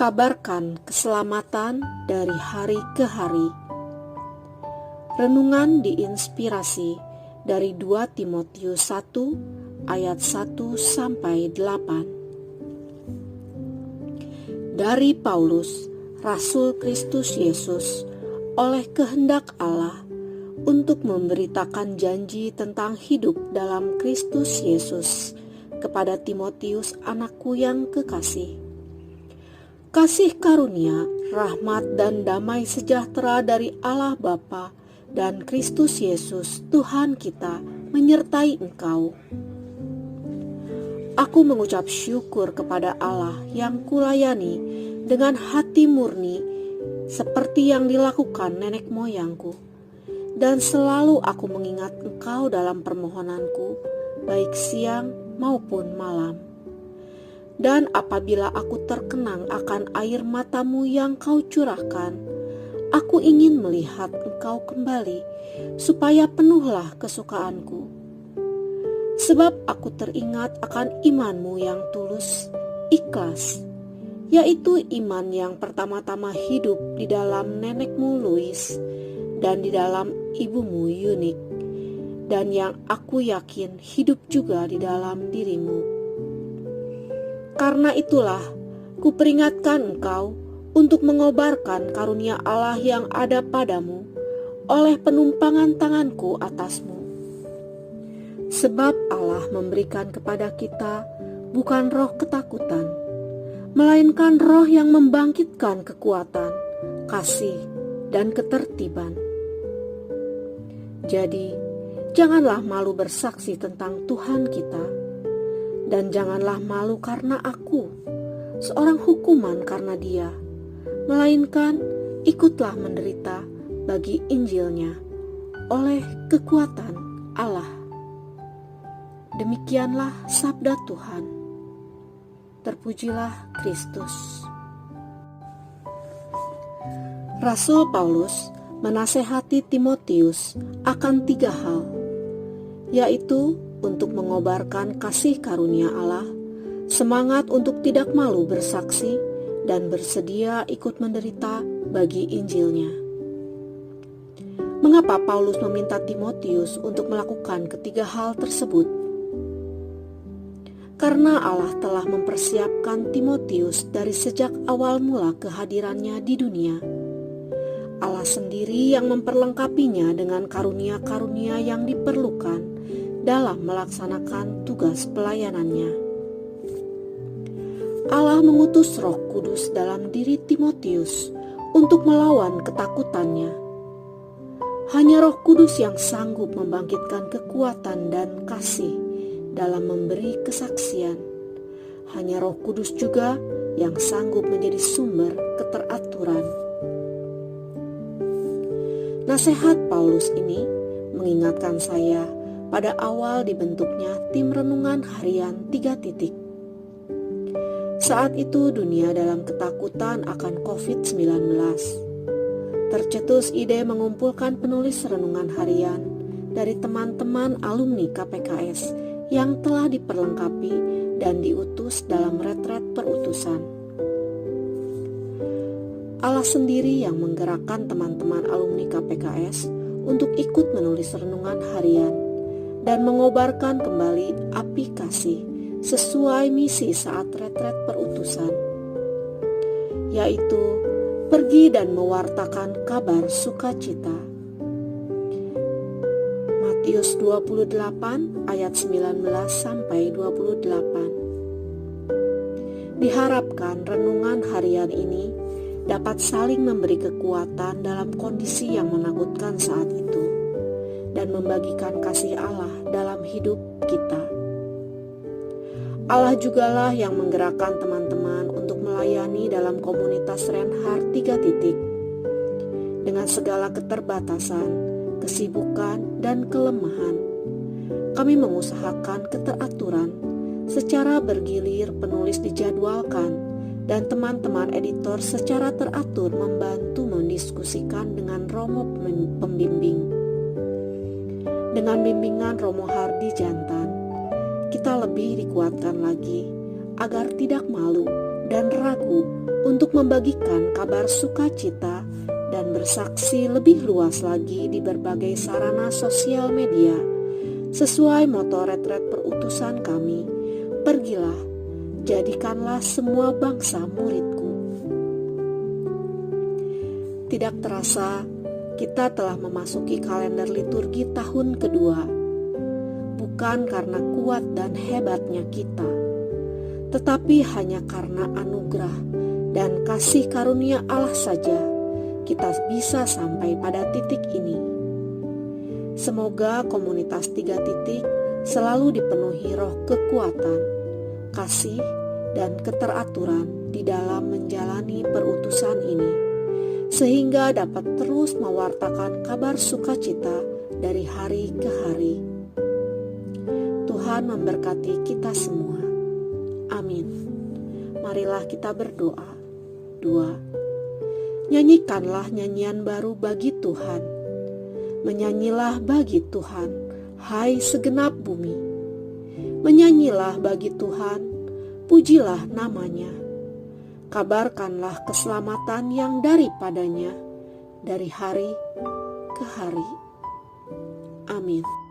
Kabarkan keselamatan dari hari ke hari. Renungan diinspirasi dari 2 Timotius 1 ayat 1 sampai 8. Dari Paulus, Rasul Kristus Yesus, oleh kehendak Allah, untuk memberitakan janji tentang hidup dalam Kristus Yesus kepada Timotius, anakku yang kekasih. Kasih karunia, rahmat dan damai sejahtera dari Allah Bapa dan Kristus Yesus Tuhan kita menyertai engkau. Aku mengucap syukur kepada Allah yang kulayani dengan hati murni seperti yang dilakukan nenek moyangku, dan selalu aku mengingat engkau dalam permohonanku, baik siang maupun malam. Dan apabila aku terkenang akan air matamu yang kau curahkan, aku ingin melihat engkau kembali, supaya penuhlah kesukaanku. Sebab aku teringat akan imanmu yang tulus, ikhlas, yaitu iman yang pertama-tama hidup di dalam nenekmu Lois dan di dalam ibumu Yunik, dan yang aku yakin hidup juga di dalam dirimu. Karena itulah, kuperingatkan engkau untuk mengobarkan karunia Allah yang ada padamu oleh penumpangan tanganku atasmu. Sebab Allah memberikan kepada kita bukan roh ketakutan, melainkan roh yang membangkitkan kekuatan, kasih, dan ketertiban. Jadi, janganlah malu bersaksi tentang Tuhan kita. Dan janganlah malu karena aku, seorang hukuman karena dia, melainkan ikutlah menderita bagi Injilnya oleh kekuatan Allah. Demikianlah sabda Tuhan. Terpujilah Kristus. Rasul Paulus menasehati Timotius akan 3 hal, yaitu untuk mengobarkan kasih karunia Allah, semangat untuk tidak malu bersaksi, dan bersedia ikut menderita bagi Injilnya. Mengapa Paulus meminta Timotius untuk melakukan ketiga hal tersebut? Karena Allah telah mempersiapkan Timotius dari sejak awal mula kehadirannya di dunia. Allah sendiri yang memperlengkapinya dengan karunia-karunia yang diperlukan dalam melaksanakan tugas pelayanannya. Allah mengutus Roh Kudus dalam diri Timotius untuk melawan ketakutannya. Hanya Roh Kudus yang sanggup membangkitkan kekuatan dan kasih dalam memberi kesaksian. Hanya Roh Kudus juga yang sanggup menjadi sumber keteraturan. Nasihat Paulus ini mengingatkan saya pada awal dibentuknya tim renungan harian 3 titik. Saat itu dunia dalam ketakutan akan COVID-19. Tercetus ide mengumpulkan penulis renungan harian dari teman-teman alumni KPKS yang telah diperlengkapi dan diutus dalam retret perutusan. Allah sendiri yang menggerakkan teman-teman alumni KPKS untuk ikut menulis renungan harian dan mengobarkan kembali api kasih sesuai misi saat retret perutusan, yaitu pergi dan mewartakan kabar sukacita. Matius 28 ayat 19 sampai 28. Diharapkan renungan harian ini dapat saling memberi kekuatan dalam kondisi yang menakutkan saat itu, dan membagikan kasih Allah dalam hidup kita. Allah jugalah yang menggerakkan teman-teman untuk melayani dalam komunitas Reinhard 3 titik. Dengan segala keterbatasan, kesibukan, dan kelemahan, kami mengusahakan keteraturan. Secara bergilir penulis dijadwalkan, dan teman-teman editor secara teratur membantu mendiskusikan dengan Romo pembimbing. Dengan bimbingan Romo Hardi Jantan, kita lebih dikuatkan lagi agar tidak malu dan ragu untuk membagikan kabar sukacita dan bersaksi lebih luas lagi di berbagai sarana sosial media. Sesuai moto retret perutusan kami, pergilah, jadikanlah semua bangsa muridku. Tidak terasa, kita telah memasuki kalender liturgi tahun kedua. Bukan karena kuat dan hebatnya kita, tetapi hanya karena anugerah dan kasih karunia Allah saja kita bisa sampai pada titik ini. Semoga komunitas 3 titik selalu dipenuhi roh kekuatan, kasih, dan keteraturan di dalam menjalani perutusan ini, sehingga dapat terus mewartakan kabar sukacita dari hari ke hari. Tuhan memberkati kita semua. Amin. Marilah kita berdoa. 2. Nyanyikanlah nyanyian baru bagi Tuhan. Menyanyilah bagi Tuhan, hai segenap bumi. Menyanyilah bagi Tuhan, pujilah namanya. Kabarkanlah keselamatan yang daripadanya dari hari ke hari. Amin.